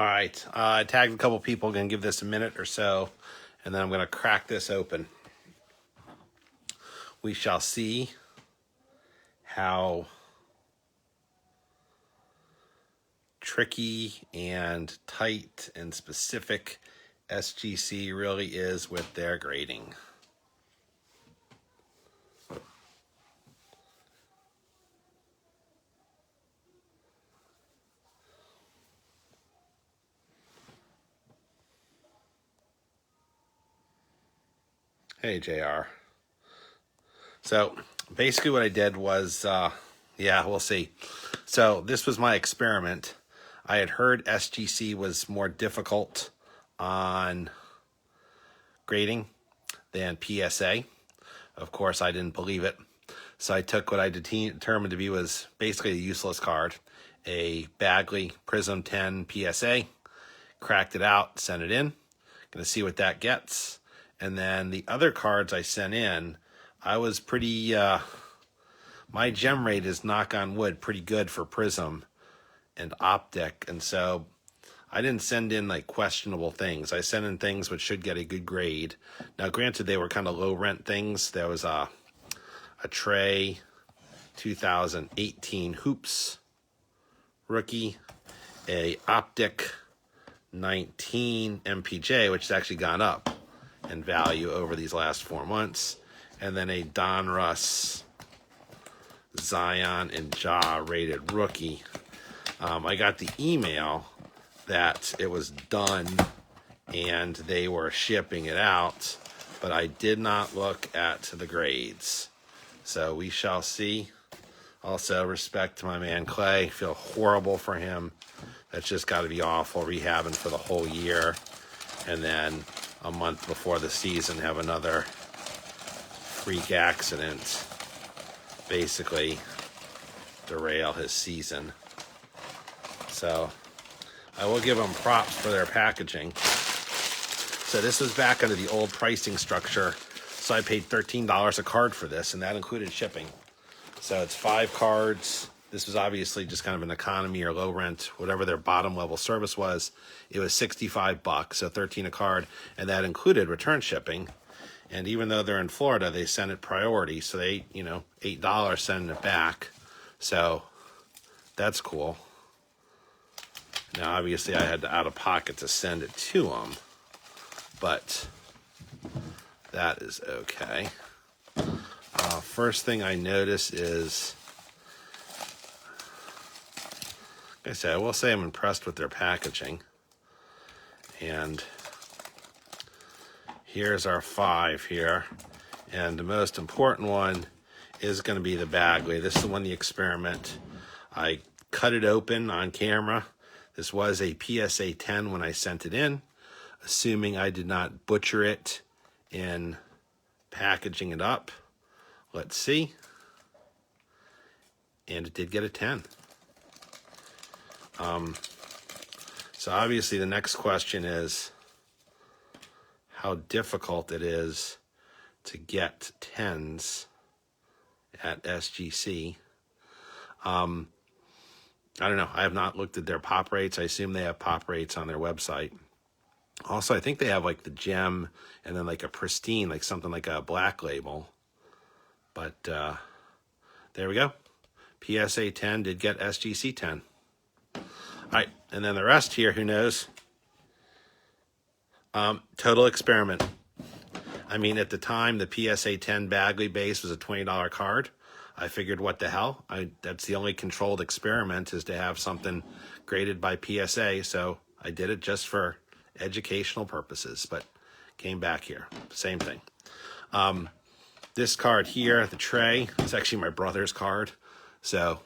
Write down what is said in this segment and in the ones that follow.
All right, I tagged a couple people. Gonna give this a minute or so, and then I'm gonna crack this open. We shall see how tricky and tight and specific SGC really is with their grading. Hey, JR. So basically what I did was, yeah, we'll see. So this was my experiment. I had heard SGC was more difficult on grading than PSA. Of course, I didn't believe it. So I took what I determined to be was basically a useless card, a Bagley Prism 10 PSA, cracked it out, sent it in. Gonna see what that gets. And then the other cards I sent in, I was pretty, my gem rate is, knock on wood, pretty good for Prism and Optic. And so I didn't send in like questionable things. I sent in things which should get a good grade. Now, granted, they were kind of low rent things. There was a Trey 2018 Hoops rookie, a Optic 19 MPJ, which has actually gone up in value over these last 4 months, and then a Don Russ Zion and Ja rated rookie. I got the email that it was done and they were shipping it out, but I did not look at the grades. So we shall see. Also, respect to my man Clay. Feel horrible for him. That's just got to be awful, rehabbing for the whole year. And then a month before the season, have another freak accident basically derail his season. So I will give them props for their packaging. So this was back under the old pricing structure. So I paid $13 a card for this, and that included shipping. So it's 5 cards. This was obviously just kind of an economy or low rent, whatever their bottom level service was. It was $65, so $13 a card, and that included return shipping. And even though they're in Florida, they send it priority, so they, $8 sending it back. So that's cool. Now, obviously, I had to out of pocket to send it to them, but that is okay. First thing I notice is, like I said, I will say I'm impressed with their packaging. And here's our 5 here. And the most important one is going to be the Bagley. This is the one, the experiment. I cut it open on camera. This was a PSA 10 when I sent it in, assuming I did not butcher it in packaging it up. Let's see. And it did get a 10. So obviously the next question is how difficult it is to get 10s at SGC. I don't know. I have not looked at their pop rates. I assume they have pop rates on their website. Also, I think they have like the gem and then like a pristine, like something like a black label. But there we go. PSA 10 did get SGC 10. All right, and then the rest here, who knows? Total experiment. I mean, at the time, the PSA 10 Bagley base was a $20 card. I figured, what the hell? That's the only controlled experiment, is to have something graded by PSA. So I did it just for educational purposes, but came back here. Same thing. This card here, the Trey, it's actually my brother's card. So,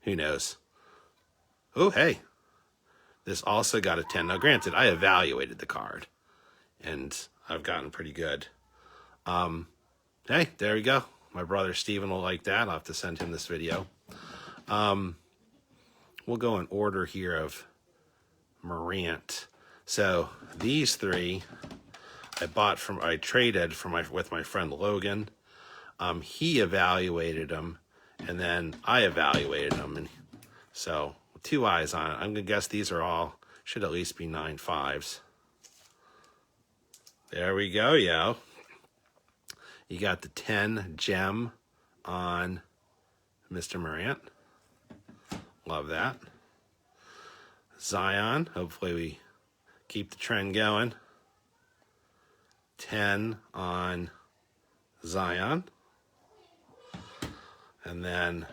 who knows? Oh, hey. This also got a 10. Now, granted, I evaluated the card, and I've gotten pretty good. Hey, there we go. My brother Steven will like that. I'll have to send him this video. We'll go in order here of Morant. So these 3 I traded with my friend Logan. He evaluated them, and then I evaluated them, and so 2 eyes on it. I'm gonna guess these are all Should at least be 9.5s. There we go, yo. You got the 10 gem on Mr. Morant. Love that. Zion, hopefully we keep the trend going. 10 on Zion. And then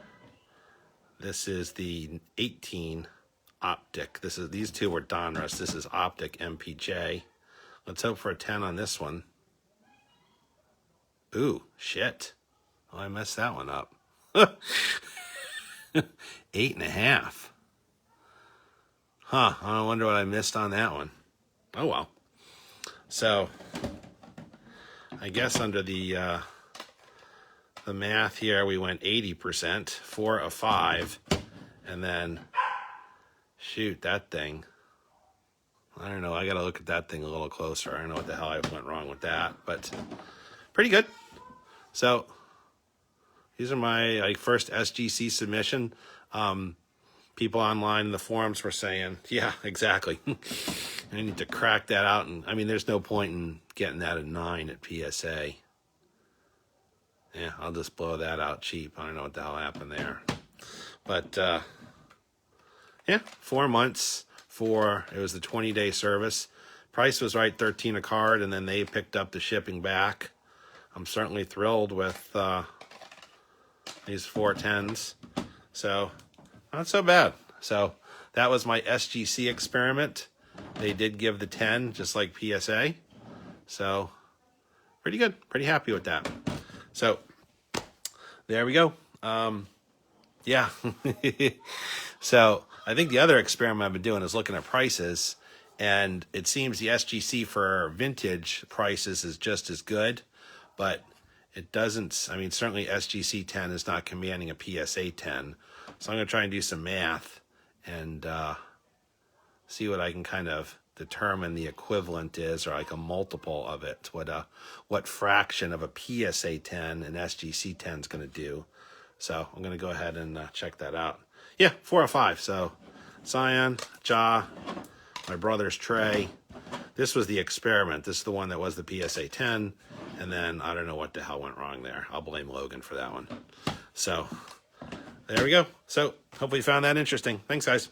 this is the 18 Optic. These two were Donruss. This is Optic MPJ. Let's hope for a 10 on this one. Ooh, shit. Oh, I messed that one up. 8.5. Huh, I wonder what I missed on that one. Oh, well. So, I guess under the math here, we went 80%, 4 of 5, and then, shoot, that thing. I don't know, I gotta look at that thing a little closer. I don't know what the hell I went wrong with that, but pretty good. So, these are my first SGC submission. People online in the forums were saying, yeah, exactly. I need to crack that out. And I mean, there's no point in getting that at 9 at PSA. Yeah, I'll just blow that out cheap. I don't know what the hell happened there. But, yeah, 4 months it was the 20-day service. Price was right, 13 a card, and then they picked up the shipping back. I'm certainly thrilled with these 4 10s. So, not so bad. So, that was my SGC experiment. They did give the 10, just like PSA. So, pretty good. Pretty happy with that. So, there we go. Yeah. So, I think the other experiment I've been doing is looking at prices. And it seems the SGC for vintage prices is just as good. But it doesn't, I mean, certainly SGC 10 is not commanding a PSA 10. So I'm going to try and do some math and see what I can kind of determine the equivalent is, or like a multiple of it. What fraction of a PSA 10 an SGC 10 is going to do. So I'm going to go ahead and check that out. Yeah, 4 or 5. So Zion, Ja, my brother's Trey. This was the experiment. This is the one that was the PSA 10. And then I don't know what the hell went wrong there. I'll blame Logan for that one. So there we go. So hopefully you found that interesting. Thanks, guys.